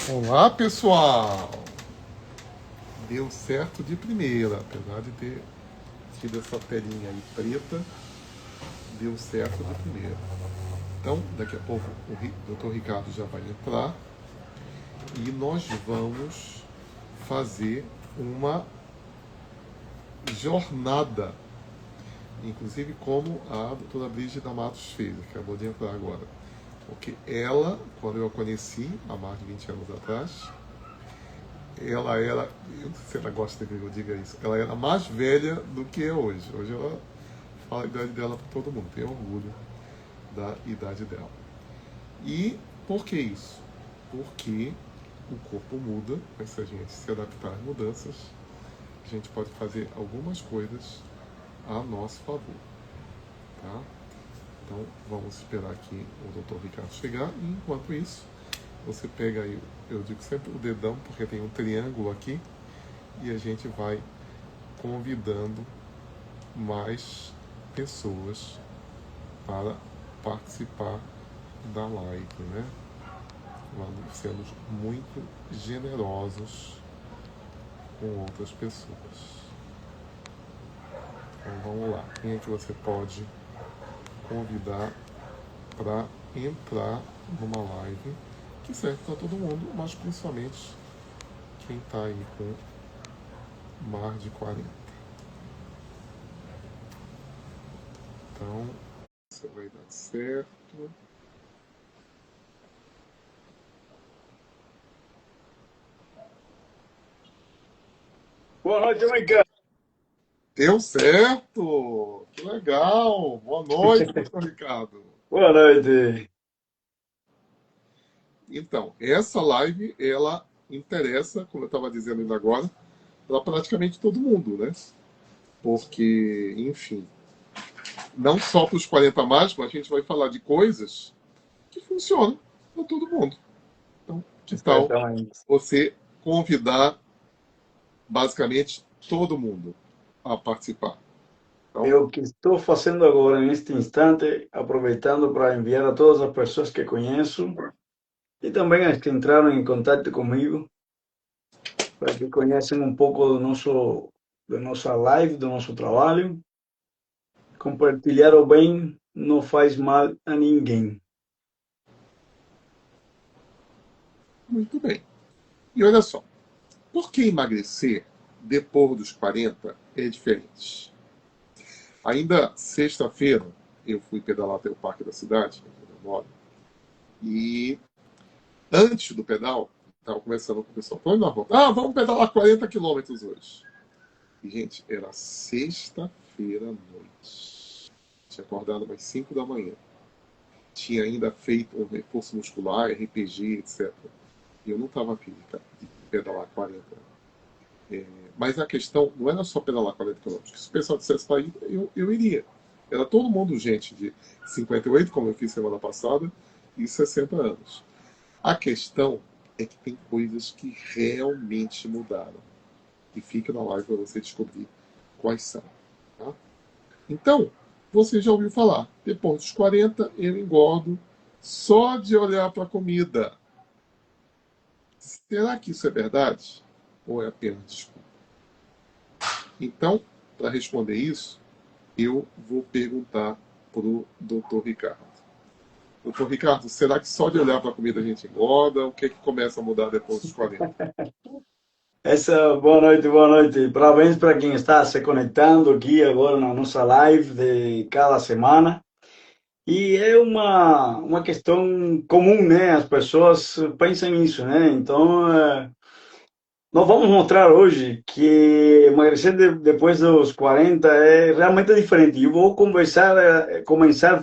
Olá, pessoal! Deu certo de primeira, apesar de ter tido essa telinha aí preta, deu certo de primeira. Então, daqui a pouco o Dr. Ricardo já vai entrar e nós vamos fazer uma jornada, inclusive como a doutora Brígida Matos fez, que acabou de entrar agora. Porque ela, quando eu a conheci, há mais de 20 anos atrás, ela era, eu não sei se ela gosta que eu diga isso, ela era mais velha do que é hoje. Hoje ela fala a idade dela para todo mundo, tem orgulho da idade dela. E por que isso? Porque o corpo muda, mas se a gente se adaptar às mudanças, a gente pode fazer algumas coisas a nosso favor. Tá? Então vamos esperar aqui o Dr. Ricardo chegar e enquanto isso, você pega aí, eu digo sempre o dedão, porque tem um triângulo aqui, e a gente vai convidando mais pessoas para participar da live, né? Vamos sermos muito generosos com outras pessoas. Então vamos lá. Quem é que você pode convidar para entrar numa live que serve para todo mundo, mas principalmente quem está aí com mais de 40. Então, isso vai dar certo. Boa noite, Michael. Deu certo! Que legal! Boa noite, doutor Ricardo. Boa noite. Então, essa live, ela interessa, como eu estava dizendo ainda agora, para praticamente todo mundo, né? Porque, enfim, não só para os 40 mais, mas a gente vai falar de coisas que funcionam para todo mundo. Então, que tal Exatamente. você convidar basicamente todo mundo a participar? É Então, o que estou fazendo agora, neste instante, aproveitando para enviar a todas as pessoas que conheço e também as que entraram em contato comigo, para que conheçam um pouco da nossa live, do nosso trabalho. Compartilhar o bem não faz mal a ninguém. muito bem. E olha só, por que emagrecer depois dos 40 é diferente? Ainda sexta-feira, eu fui pedalar até o parque da cidade, onde eu moro, e antes do pedal, estava conversando com o pessoal, falando na volta, vamos pedalar 40 quilômetros hoje. E, gente, era sexta-feira à noite. Tinha acordado umas 5 da manhã. Tinha ainda feito um reforço muscular, RPG, etc. E eu não estava afim de pedalar 40. Mas a questão não era só pedalar 40 quilômetros. Se o pessoal dissesse para ir, eu iria. Era todo mundo gente de 58, como eu fiz semana passada, e 60 anos. A questão é que tem coisas que realmente mudaram. E fica na live para você descobrir quais são. Tá? Então, você já ouviu falar, depois dos 40 eu engordo só de olhar para a comida. Será que isso é verdade? Ou é apenas desculpa? Então, para responder isso, eu vou perguntar para o Dr. Ricardo. Doutor Ricardo, será que só de olhar para a comida a gente engorda? O que é que começa a mudar depois dos 40? Boa noite, boa noite. Parabéns para quem está se conectando aqui agora na nossa live de cada semana. E é uma questão comum, né? As pessoas pensam nisso, né? Então, nós vamos mostrar hoje que emagrecer depois dos 40 é realmente diferente. Eu vou começar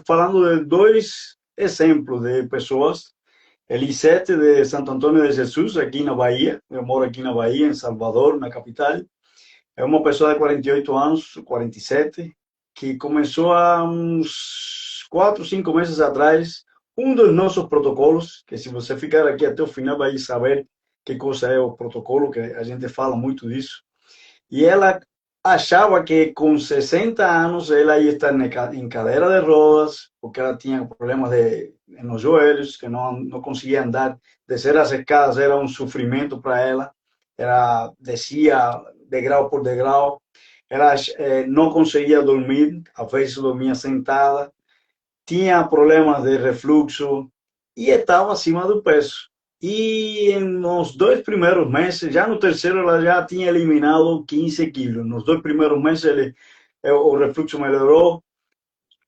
falando de dois exemplos de pessoas. Elisete, de Santo Antônio de Jesus, aqui na Bahia. Eu moro aqui na Bahia, em Salvador, na capital. É uma pessoa de 48 anos, 47, que começou há uns 4, 5 meses atrás um dos nossos protocolos, que se você ficar aqui até o final vai saber que coisa é o protocolo, que a gente fala muito disso. E ela achava que com 60 anos ela ia estar em cadeira de rodas, porque ela tinha problemas nos joelhos, que não conseguia andar. Descer as escadas era um sofrimento para ela. Ela descia degrau por degrau. Ela não conseguia dormir, às vezes dormia sentada. Tinha problemas de refluxo e estava acima do peso. E nos 2 primeiros meses, já no terceiro, ela já tinha eliminado 15 quilos. Nos 2 primeiros meses, o refluxo melhorou,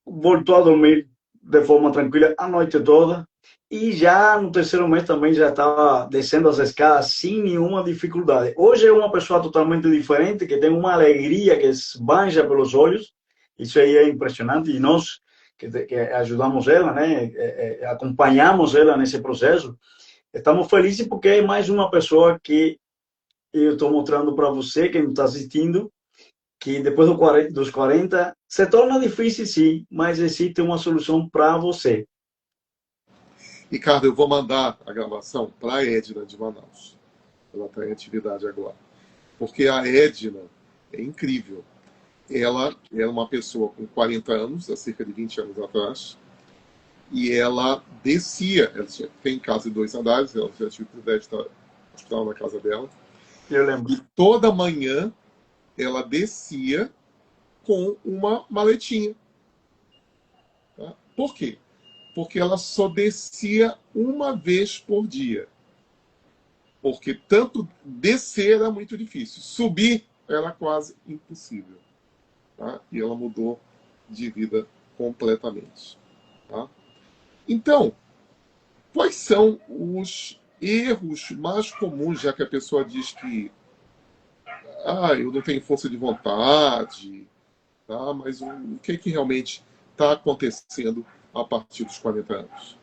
voltou a dormir de forma tranquila a noite toda. E já no terceiro mês também já estava descendo as escadas sem nenhuma dificuldade. Hoje é uma pessoa totalmente diferente, que tem uma alegria que esbanja pelos olhos. Isso aí é impressionante. E nós que ajudamos ela, né, acompanhamos ela nesse processo, estamos felizes porque é mais uma pessoa que eu estou mostrando para você, quem está assistindo, que depois dos 40 se torna difícil, sim, mas existe uma solução para você. Ricardo, eu vou mandar a gravação para a Edna de Manaus. Ela está em atividade agora. Porque a Edna é incrível. Ela era uma pessoa com 40 anos, há cerca de 20 anos atrás, e ela descia, ela tem casa de 2 andares, ela já tive o privilégio de estar hospedado na casa dela. Eu lembro. E toda manhã ela descia com uma maletinha. Tá? Por quê? Porque ela só descia uma vez por dia. Porque tanto descer era muito difícil, subir era quase impossível. Tá? E ela mudou de vida completamente. Tá? Então, quais são os erros mais comuns, já que a pessoa diz que eu não tenho força de vontade, tá? Mas o que realmente está acontecendo a partir dos 40 anos?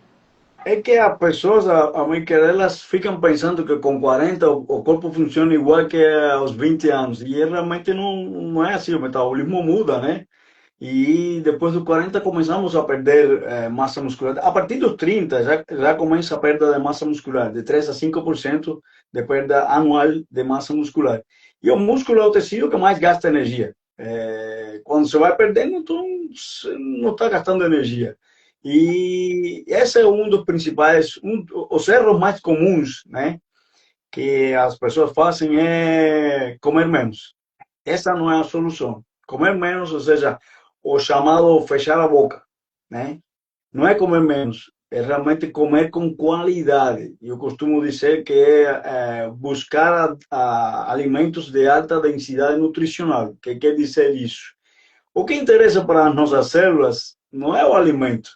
É que as pessoas, a mãe que elas ficam pensando que com 40 o corpo funciona igual que aos 20 anos. E realmente não é assim, o metabolismo muda, né? E depois dos 40 começamos a perder massa muscular. A partir dos 30 já começa a perda de massa muscular, de 3 a 5% de perda anual de massa muscular. E o músculo é o tecido que mais gasta energia. Quando você vai perdendo, então você não está gastando energia. E esse é um dos principais, os erros mais comuns, né, que as pessoas fazem é comer menos. Essa não é a solução. Comer menos, ou seja, o chamado fechar a boca, né? Não é comer menos, é realmente comer com qualidade. Eu costumo dizer que é buscar alimentos de alta densidade nutricional. O que quer dizer isso? O que interessa para as nossas células não é o alimento,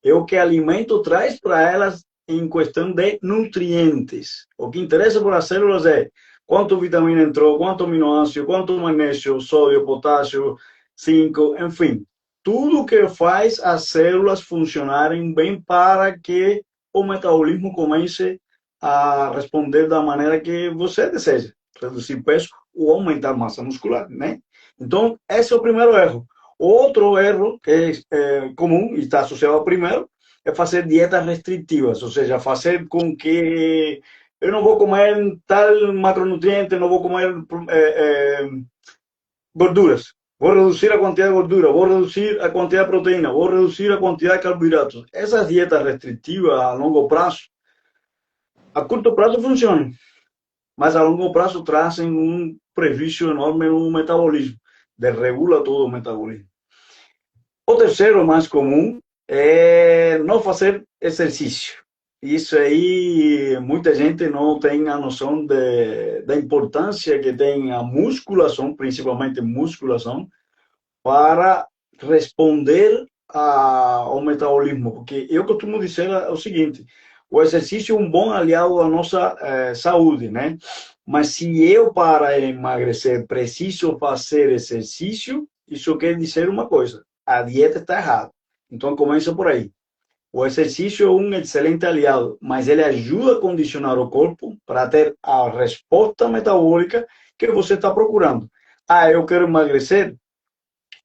é o que o alimento traz para elas em questão de nutrientes. O que interessa para as células é quanto vitamina entrou, quanto aminoácido, quanto magnésio, sódio, potássio, zinco, enfim. Tudo que faz as células funcionarem bem para que o metabolismo comece a responder da maneira que você deseja. Reduzir peso ou aumentar massa muscular, né? Então, esse é o primeiro erro. Outro erro que é comum e está associado ao primeiro é fazer dietas restritivas, ou seja, fazer com que eu não vou comer tal macronutriente, não vou comer gorduras, vou reduzir a quantidade de gordura, vou reduzir a quantidade de proteína, vou reduzir a quantidade de carboidratos. Essas dietas restritivas a longo prazo, a curto prazo funcionam, mas a longo prazo trazem um prejuízo enorme no metabolismo, desregula todo o metabolismo. O terceiro mais comum é não fazer exercício. Isso aí, muita gente não tem a noção da importância que tem a musculação, principalmente musculação, para responder ao metabolismo. Porque eu costumo dizer o seguinte, o exercício é um bom aliado da nossa saúde, né? Mas se eu, para emagrecer, preciso fazer exercício, isso quer dizer uma coisa, a dieta está errada. Então, começa por aí. O exercício é um excelente aliado, mas ele ajuda a condicionar o corpo para ter a resposta metabólica que você está procurando. Eu quero emagrecer,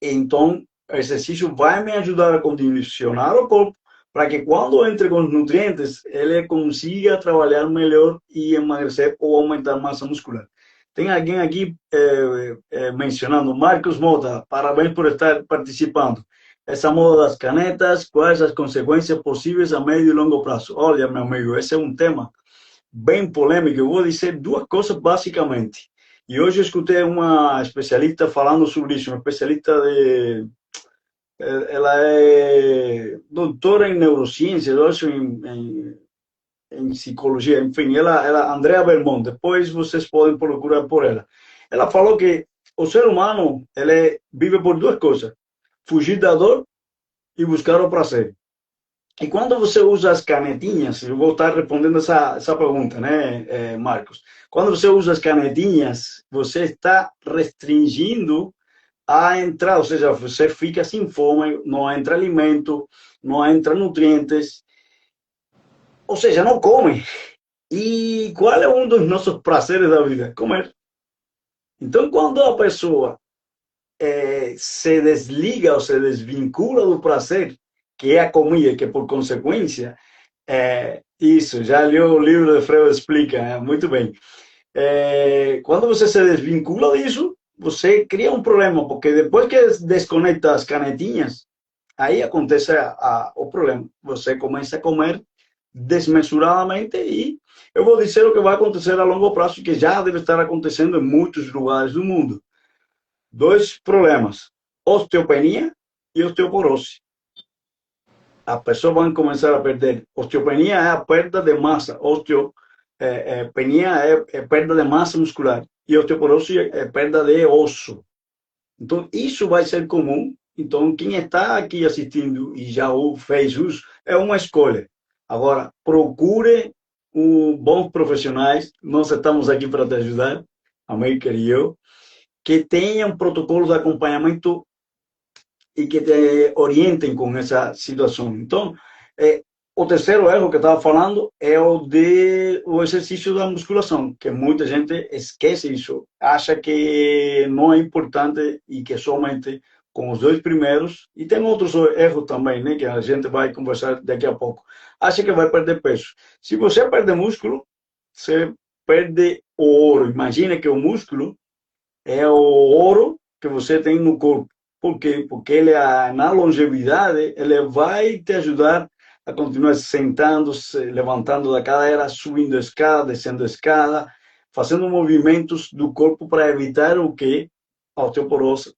então o exercício vai me ajudar a condicionar o corpo para que quando entre com os nutrientes, ele consiga trabalhar melhor e emagrecer ou aumentar massa muscular. Tem alguém aqui mencionando, Marcos Mota, parabéns por estar participando. essa moda das canetas, quais as consequências possíveis a médio e longo prazo. Olha, meu amigo, esse é um tema bem polêmico. Eu vou dizer duas coisas basicamente. E hoje eu escutei uma especialista falando sobre isso, uma especialista ela é doutora em neurociência, eu acho, em psicologia, enfim, ela, Andrea Belmont, depois vocês podem procurar por ela. Ela falou que o ser humano, ele vive por duas coisas, fugir da dor e buscar o prazer. E quando você usa as canetinhas, eu vou estar respondendo essa pergunta, né, Marcos? Quando você usa as canetinhas, você está restringindo a entrada, ou seja, você fica sem fome, não entra alimento, não entra nutrientes, ou seja, não come. E qual é um dos nossos prazeres da vida? Comer. Então, quando a pessoa se desliga ou se desvincula do prazer, que é a comida, que por consequência, isso, já li o livro de Freud, explica, muito bem. Quando você se desvincula disso, você cria um problema, porque depois que desconecta as canetinhas, aí acontece o problema. Você começa a comer desmesuradamente e eu vou dizer o que vai acontecer a longo prazo, que já deve estar acontecendo em muitos lugares do mundo. Dois problemas, osteopenia e osteoporose. As pessoas vão começar a perder. Osteopenia é a perda de massa, osteopenia é perda de massa muscular e osteoporose é perda de osso. Então, isso vai ser comum. Então, quem está aqui assistindo e já o fez uso, é uma escolha. Agora, procure bons profissionais. Nós estamos aqui para te ajudar, a Maker e eu, que tenham protocolos de acompanhamento e que te orientem com essa situação. Então, o terceiro erro que eu estava falando é o exercício da musculação, que muita gente esquece isso, acha que não é importante e que somente com os dois primeiros, e tem outros erros também, né, que a gente vai conversar daqui a pouco, acha que vai perder peso. Se você perder músculo, você perde o ouro. Imagina que o músculo é o ouro que você tem no corpo. Por quê? Porque ele, na longevidade, ele vai te ajudar a continuar sentando, se levantando da cadeira, subindo a escada, descendo a escada, fazendo movimentos do corpo para evitar o quê? A osteoporose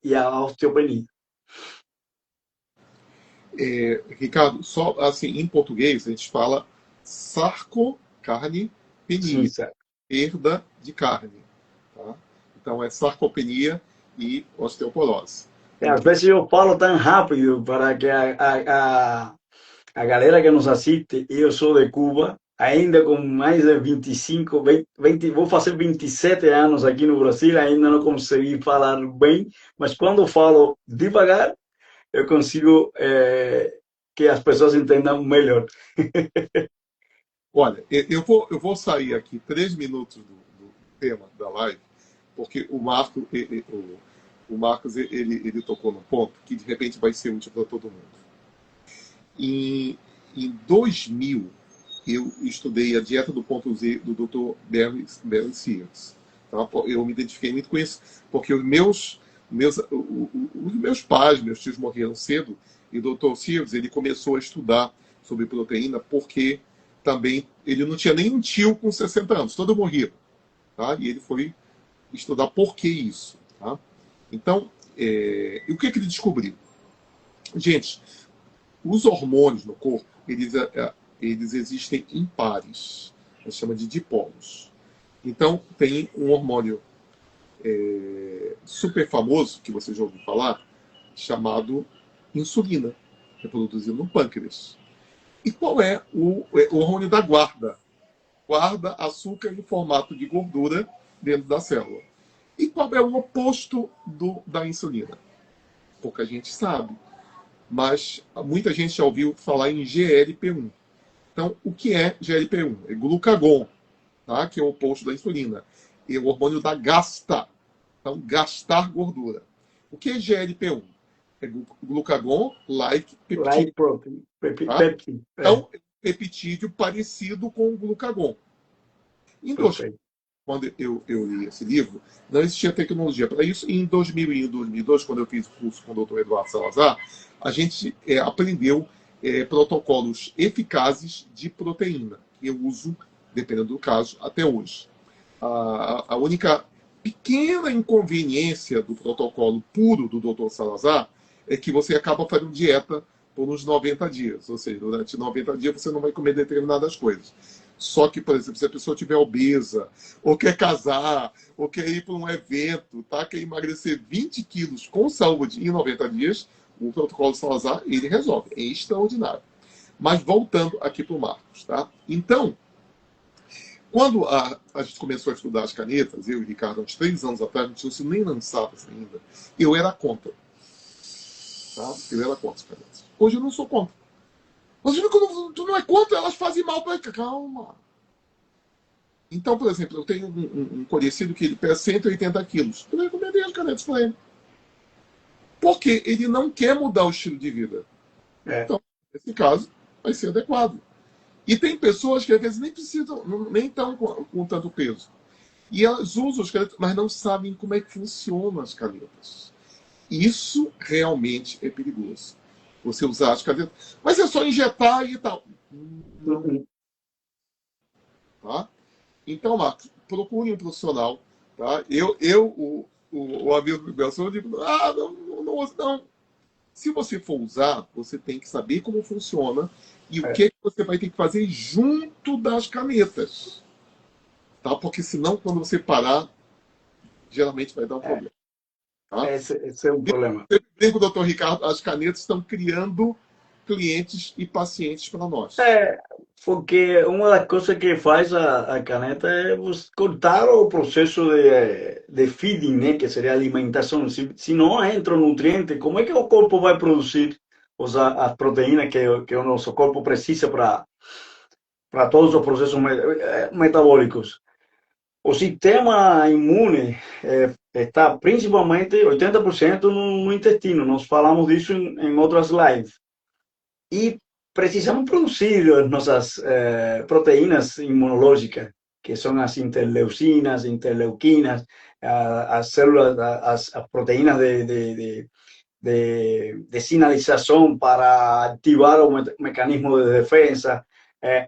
e a osteopenia. Ricardo, só assim, em português a gente fala sarcocarne Sim, penia, certo. perda de carne. Tá? Então é sarcopenia e osteoporose. Às vezes eu falo tão rápido para que a galera que nos assiste, eu sou de Cuba, ainda com mais de 25, 20, vou fazer 27 anos aqui no Brasil, ainda não consegui falar bem, mas quando falo devagar, eu consigo que as pessoas entendam melhor. Olha, eu vou sair aqui 3 minutos do tema da live, porque o Marcos ele tocou num ponto que de repente vai ser útil para todo mundo. Em 2000, eu estudei a dieta do ponto Z do Dr. Barry Sears. Tá? Eu me identifiquei muito com isso, porque os meus pais, meus tios morreram cedo, e o Dr. Sears ele começou a estudar sobre proteína porque também ele não tinha nenhum tio com 60 anos, todo morrido. Tá? E ele foi estudar por que isso. Tá? Então, e o que ele descobriu? Gente, os hormônios no corpo, eles existem em pares. A gente chama de dipolos. Então, tem um hormônio super famoso, que você já ouviu falar, chamado insulina, que é produzido no pâncreas. E qual é o hormônio da guarda? Guarda açúcar em formato de gordura dentro da célula. E qual é o oposto da insulina? Pouca gente sabe. Mas muita gente já ouviu falar em GLP-1. Então, o que é GLP-1? É glucagon, tá? Que é o oposto da insulina. E o hormônio da gasta. Então, gastar gordura. O que é GLP-1? É glucagon-like Light peptídeo. protein, Tá? peptídeo. Então, peptídeo parecido com o glucagon. Em Perfeito. quando eu li esse livro, não existia tecnologia para isso. E em 2001, 2002, quando eu fiz o curso com o Dr. Eduardo Salazar, a gente aprendeu protocolos eficazes de proteína, que eu uso, dependendo do caso, até hoje. A única pequena inconveniência do protocolo puro do Dr. Salazar é que você acaba fazendo dieta por uns 90 dias. Ou seja, durante 90 dias você não vai comer determinadas coisas. Só que, por exemplo, se a pessoa estiver obesa, ou quer casar, ou quer ir para um evento, tá? Quer emagrecer 20 quilos com saúde em 90 dias, o protocolo Salazar, ele resolve. É extraordinário. Mas voltando aqui para o Marcos, tá? Então, quando a gente começou a estudar as canetas, eu e o Ricardo, uns 3 anos atrás, não tinha nem lançado ainda, eu era contra. Tá? Eu era contra as canetas. Hoje eu não sou contra. Mas quando tu não é contra, elas fazem mal para ele. Calma. Então, por exemplo, eu tenho um conhecido que ele pesa 180 quilos. Eu recomendei as canetas para ele. Porque ele não quer mudar o estilo de vida. Então, nesse caso, vai ser adequado. E tem pessoas que às vezes nem precisam, nem estão com tanto peso. E elas usam as canetas, mas não sabem como é que funcionam as canetas. Isso realmente é perigoso. Você usar as canetas. Mas é só injetar e tal. Não. Tá? Então, Marcos, procure um profissional. Tá? O amigo do eu digo, não uso, não. Se você for usar, você tem que saber como funciona e o que você vai ter que fazer junto das canetas. Tá? Porque senão, quando você parar, geralmente vai dar um problema. Tá? Esse é um problema. Eu digo, doutor Ricardo, as canetas estão criando clientes e pacientes para nós. Porque uma das coisas que faz a caneta é cortar o processo de feeding, né, que seria a alimentação. Se não entra o nutriente, como é que o corpo vai produzir as proteínas que o nosso corpo precisa para todos os processos metabólicos? O sistema imune está principalmente 80% no intestino. Nós falamos disso em outras lives. E precisamos produzir nossas proteínas imunológicas, que são as interleucinas, interleuquinas, as células, as proteínas de sinalização para ativar o mecanismo de defesa.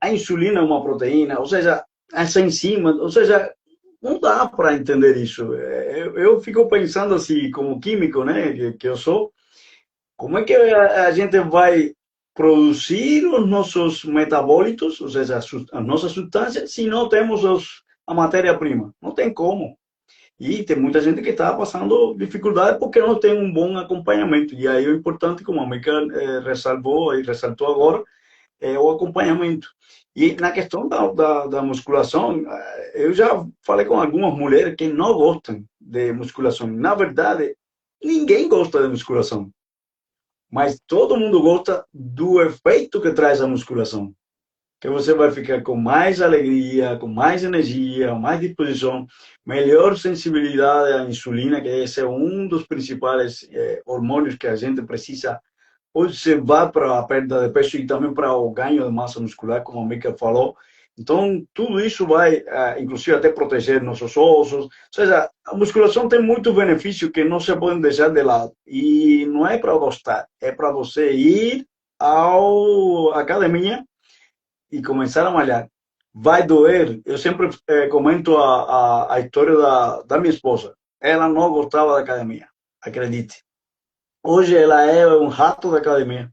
A insulina é uma proteína, ou seja, as enzimas, ou seja, não dá para entender isso. Eu fico pensando assim, como químico, né, que eu sou, como é que a gente vai produzir os nossos metabólitos, ou seja, as nossas substâncias, se não temos a matéria-prima? Não tem como. E tem muita gente que está passando dificuldade porque não tem um bom acompanhamento. E aí o importante, como a Mica ressaltou e ressaltou agora, é o acompanhamento. E na questão da musculação, eu já falei com algumas mulheres que não gostam de musculação. Na verdade, ninguém gosta de musculação. Mas todo mundo gosta do efeito que traz a musculação. Que você vai ficar com mais alegria, com mais energia, mais disposição, melhor sensibilidade à insulina, que esse é um dos principais hormônios que a gente precisa observar para a perda de peso e também para o ganho de massa muscular, como a Mica falou. Então, tudo isso vai, inclusive, até proteger nossos ossos. Ou seja, a musculação tem muito benefício que não se podem deixar de lado. E não é para gostar, é para você ir à academia e começar a malhar. Vai doer. Eu sempre comento a história da minha esposa. Ela não gostava da academia, acredite. Hoje ela é um rato da academia.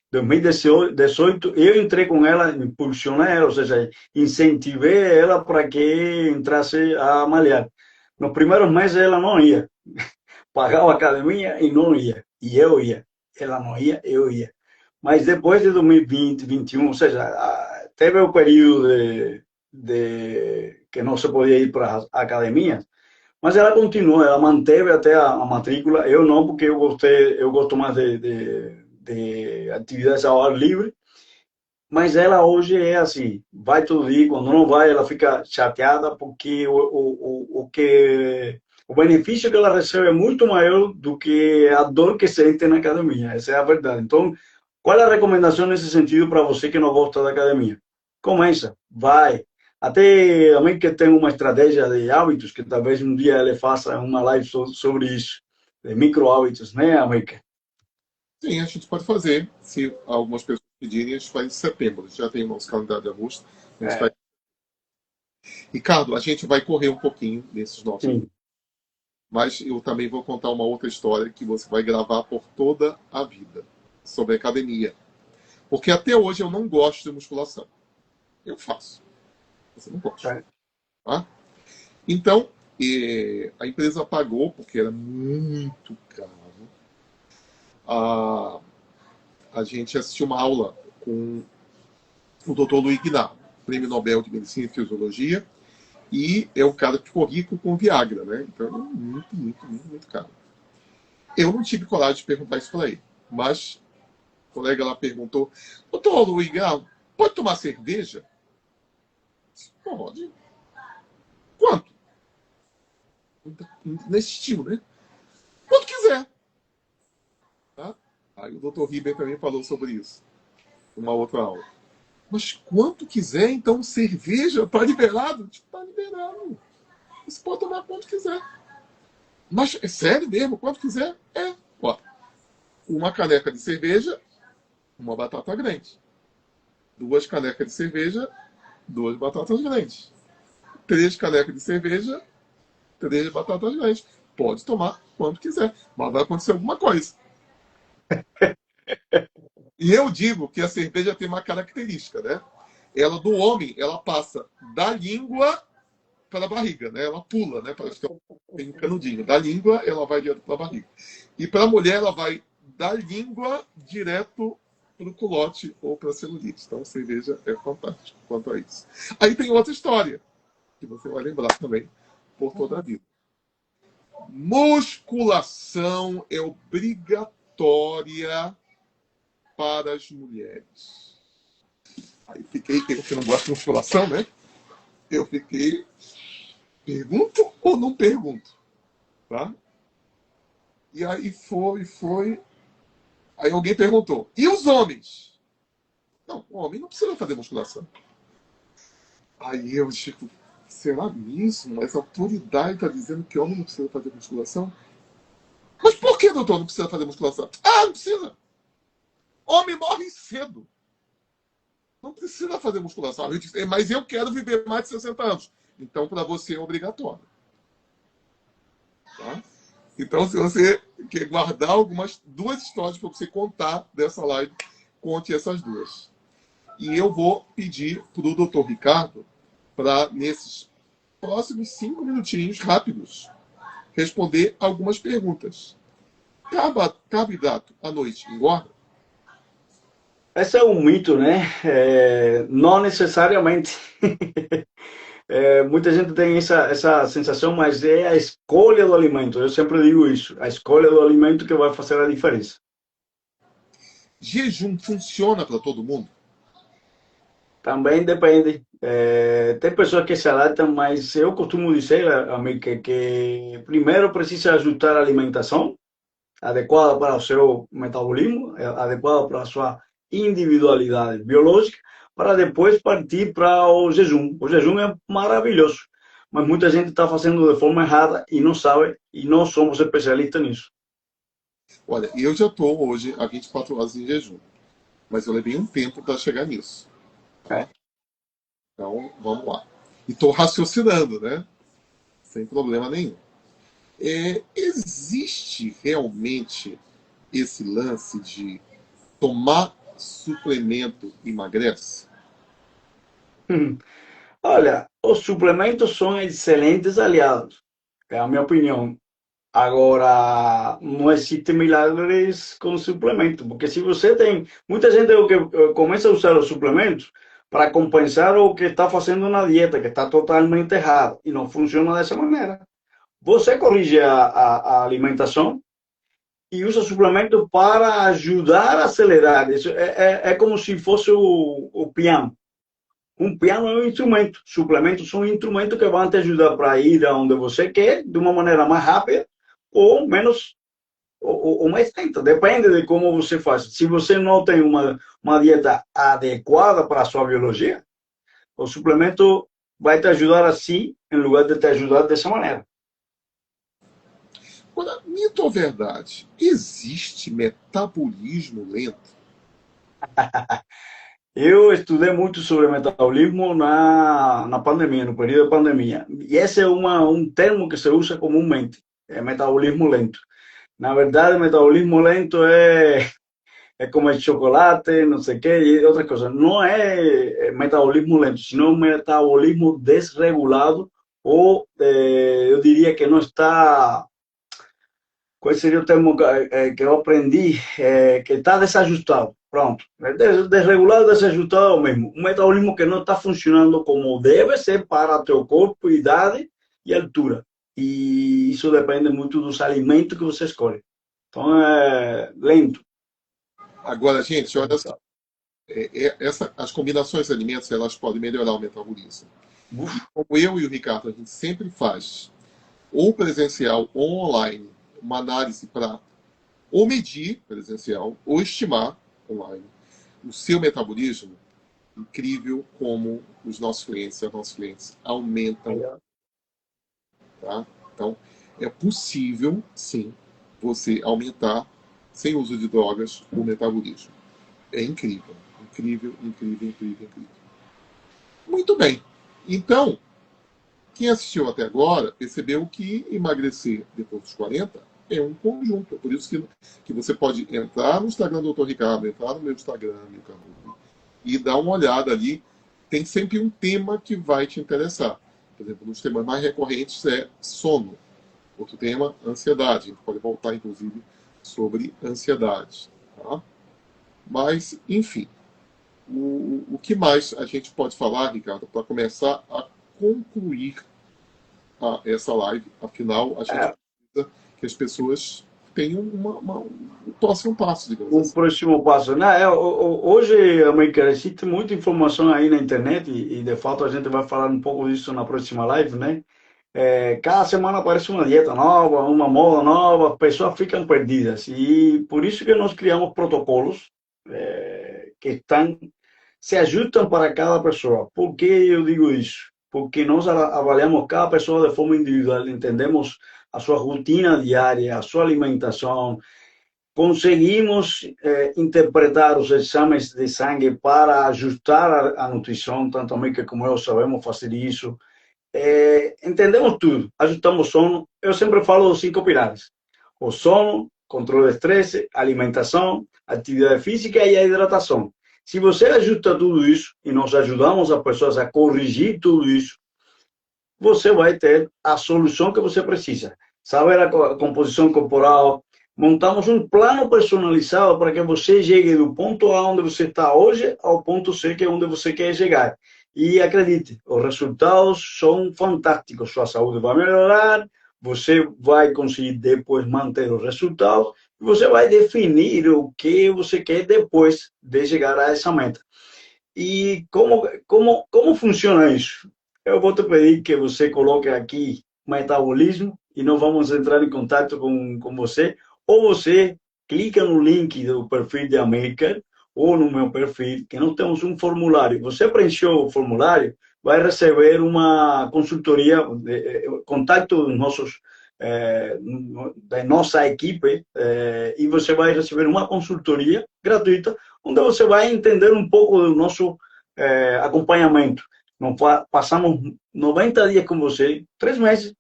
2018, eu entrei com ela, impulsionei ela, ou seja, incentivei ela para que entrasse a malhar. Nos primeiros meses ela não ia. Pagava a academia e não ia. E eu ia. Ela não ia, eu ia. Mas depois de 2020, 2021, ou seja, teve o período que não se podia ir para as academias, mas ela continuou, ela manteve até a matrícula. Eu não, porque eu gosto mais de atividades ao ar livre, mas ela hoje é assim, vai todo dia, quando não vai ela fica chateada porque o benefício que ela recebe é muito maior do que a dor que sente na academia, essa é a verdade. Então, qual é a recomendação nesse sentido para você que não gosta da academia? Começa, vai, Até a mãe que tem uma estratégia de hábitos, que talvez um dia ele faça uma live sobre isso, de micro hábitos, né, América? Sim, a gente pode fazer. Se algumas pessoas pedirem, a gente faz em setembro. Já tem o nosso calendário de agosto. A gente faz. É, Ricardo, a gente vai correr um pouquinho nesses nossos. sim. Mas eu também vou contar uma outra história que você vai gravar por toda a vida sobre academia. Porque até hoje eu não gosto de musculação. Eu faço. Você não gosta. É. Tá? Então, a empresa pagou, porque era muito caro, a, a gente assistiu uma aula com o Dr. Luiz Guinar, prêmio Nobel de Medicina e Fisiologia, e é um cara que ficou rico com Viagra, né? Então, é muito, muito, muito, muito caro. Eu não tive coragem de perguntar isso para ele, mas o colega lá perguntou: Dr. Luiz Guinar, pode tomar cerveja? Pode. Quanto? Nesse estilo, né? Quanto quiser. Tá? Aí o Dr. Riber também falou sobre isso, numa outra aula. Mas quanto quiser, então cerveja está liberado? Está liberado. Você pode tomar quanto quiser. Mas é sério mesmo, quanto quiser? É. Ó, uma caneca de cerveja, uma batata grande. Duas canecas de cerveja, duas batatas grandes. Três canecas de cerveja, três batatas grandes. Pode tomar quanto quiser, mas vai acontecer alguma coisa. E eu digo que a cerveja tem uma característica, né? Ela do homem, ela passa da língua para a barriga, né? Ela pula, né? Parece que tem um canudinho. Da língua, ela vai direto para a barriga. E para a mulher, ela vai da língua direto para o culote ou para a celulite. Então, a cerveja é fantástica quanto a isso. Aí tem outra história, que você vai lembrar também por toda a vida. Musculação é obrigatória para as mulheres. Aí fiquei, eu que não gosto de musculação, né? Eu fiquei, pergunto ou não pergunto? Tá? E aí foi. Aí alguém perguntou: e os homens? Não, o homem não precisa fazer musculação. Aí eu digo: será mesmo? Essa autoridade está dizendo que homem não precisa fazer musculação? Mas por que, doutor, não precisa fazer musculação? Ah, não precisa. Homem morre cedo. Não precisa fazer musculação. Eu disse: mas eu quero viver mais de 60 anos. Então, para você é obrigatório. Tá? Então, se você quer guardar duas histórias para você contar dessa live, conte essas duas. E eu vou pedir para o doutor Ricardo para, nesses próximos 5 minutinhos rápidos, responder algumas perguntas. Carboidrato à noite engorda? Esse é um mito, né? Não necessariamente. Muita gente tem essa sensação, mas é a escolha do alimento. Eu sempre digo isso. A escolha do alimento que vai fazer a diferença. Jejum funciona para todo mundo? Também depende. Tem pessoas que se adaptam, mas eu costumo dizer, amigo, que primeiro precisa ajustar a alimentação adequada para o seu metabolismo, adequada para a sua individualidade biológica, para depois partir para o jejum. O jejum é maravilhoso, mas muita gente está fazendo de forma errada e não sabe, e não somos especialistas nisso. Olha, eu já estou hoje há 24 horas em jejum, mas eu levei um tempo para chegar nisso. É. Tá? Então, vamos lá. E estou raciocinando, né? Sem problema nenhum. Existe realmente esse lance de tomar suplemento emagrece? Olha, os suplementos são excelentes aliados, é a minha opinião. Agora, não existe milagres com suplemento, porque se você tem. Muita gente que começa a usar os suplementos para compensar o que está fazendo na dieta, que está totalmente errado, e não funciona dessa maneira. Você corrige a alimentação e usa suplemento para ajudar a acelerar. Isso é como se fosse o piano. Um piano é um instrumento, suplementos são instrumentos que vão te ajudar para ir aonde você quer de uma maneira mais rápida ou menos ou mais lenta, depende de como você faz. Se você não tem uma dieta adequada para a sua biologia, o suplemento vai te ajudar assim, em lugar de te ajudar dessa maneira. Agora, mito ou verdade? Existe metabolismo lento? Eu estudei muito sobre metabolismo na pandemia, no período de pandemia. E esse é um termo que se usa comumente, é metabolismo lento. Na verdade, metabolismo lento é comer chocolate, não sei o quê, e outras coisas. Não é metabolismo lento, sino metabolismo desregulado, ou eu diria que não está. Qual seria o termo que eu aprendi? Que está desajustado. Pronto. Desregulado, desajustado é o mesmo. Um metabolismo que não está funcionando como deve ser para teu corpo, idade e altura. E isso depende muito dos alimentos que você escolhe. Então, é lento. Agora, gente, olha só. As combinações de alimentos elas podem melhorar o metabolismo. E Uf, como eu e o Ricardo, a gente sempre faz, ou presencial ou online, uma análise para ou medir presencial ou estimar online o seu metabolismo, incrível como os nossos clientes e as nossas clientes aumentam, tá? Então, é possível, sim, você aumentar, sem uso de drogas, o metabolismo. É incrível, incrível, incrível, incrível, incrível. Muito bem. Então, quem assistiu até agora percebeu que emagrecer depois dos 40 é um conjunto. É por isso que você pode entrar no Instagram do Dr. Ricardo, entrar no meu Instagram, meu canal, e dar uma olhada ali. Tem sempre um tema que vai te interessar. Por exemplo, um dos temas mais recorrentes é sono. Outro tema, ansiedade. A gente pode voltar, inclusive, sobre ansiedade. Tá? Mas, enfim, o que mais a gente pode falar, Ricardo, para começar a concluir essa live? Afinal, a gente é, precisa que as pessoas tenham um próximo passo, digamos um assim. próximo passo. Não, hoje, América, existe muita informação aí na internet e, de fato, a gente vai falar um pouco disso na próxima live, né? Cada semana aparece uma dieta nova, uma moda nova, as pessoas ficam perdidas. E por isso que nós criamos protocolos que se ajustam para cada pessoa. Por que eu digo isso? Porque nós avaliamos cada pessoa de forma individual, entendemos a sua rotina diária, a sua alimentação, conseguimos interpretar os exames de sangue para ajustar a nutrição, tanto a mim que como eu sabemos fazer isso. Entendemos tudo, ajustamos o sono. Eu sempre falo dos 5 pilares: o sono, controle de estresse, alimentação, atividade física e a hidratação. Se você ajusta tudo isso, e nós ajudamos as pessoas a corrigir tudo isso, você vai ter a solução que você precisa. Saber a composição corporal, montamos um plano personalizado para que você chegue do ponto A onde você está hoje ao ponto C, que é onde você quer chegar. E acredite, os resultados são fantásticos. Sua saúde vai melhorar, você vai conseguir depois manter os resultados e você vai definir o que você quer depois de chegar a essa meta. E como funciona isso? Eu vou te pedir que você coloque aqui metabolismo e nós vamos entrar em contato com você. Ou você clica no link do perfil de América ou no meu perfil, que nós temos um formulário. Você preencheu o formulário, vai receber uma consultoria, contato dos nossos, da nossa equipe, e você vai receber uma consultoria gratuita onde você vai entender um pouco do nosso acompanhamento. Nós passamos 90 dias com você, 3 meses,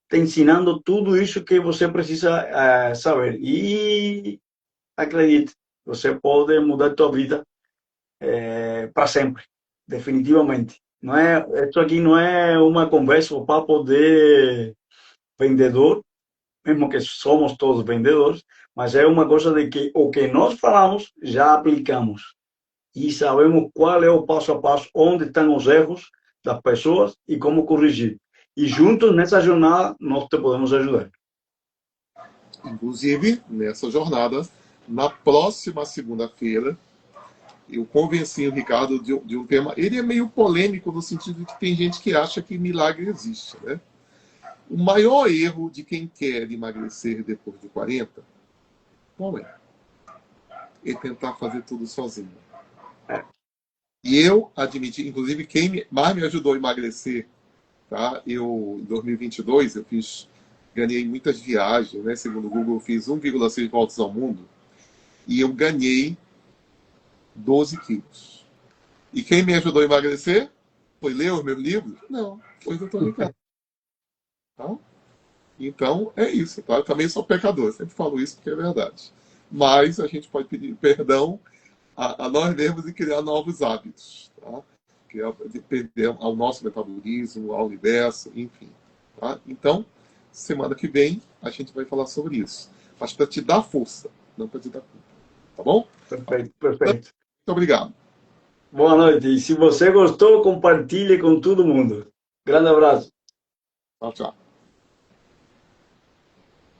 te ensinando tudo isso que você precisa saber. E acredite, você pode mudar a sua vida para sempre, definitivamente. Não é, isso aqui não é uma conversa ou papo de vendedor, mesmo que somos todos vendedores, mas é uma coisa de que o que nós falamos já aplicamos e sabemos qual é o passo a passo, onde estão os erros das pessoas e como corrigir. E juntos nessa jornada nós te podemos ajudar. Inclusive, nessa jornada, na próxima segunda-feira, eu convenci o Ricardo de um tema. Ele é meio polêmico no sentido de que tem gente que acha que milagre existe, né? O maior erro de quem quer emagrecer depois de 40, qual é? É tentar fazer tudo sozinho. E eu admiti, inclusive, mais me ajudou a emagrecer, tá? Em 2022, ganhei muitas viagens, né? Segundo o Google, eu fiz 1,6 voltas ao mundo e eu ganhei 12 quilos. E quem me ajudou a emagrecer? Foi ler os meus livros? Não, foi o doutor Ricardo. Tá? Então, é isso. Tá? Eu também sou pecador, sempre falo isso porque é verdade. Mas a gente pode pedir perdão a nós mesmos e criar novos hábitos. Tá? Criar, perder ao nosso metabolismo, ao universo, enfim. Tá? Então, semana que vem a gente vai falar sobre isso. Mas para te dar força, não para te dar culpa. Tá bom? Perfeito, perfeito. Muito obrigado. Boa noite. E se você gostou, compartilhe com todo mundo. Grande abraço. Tchau, tchau.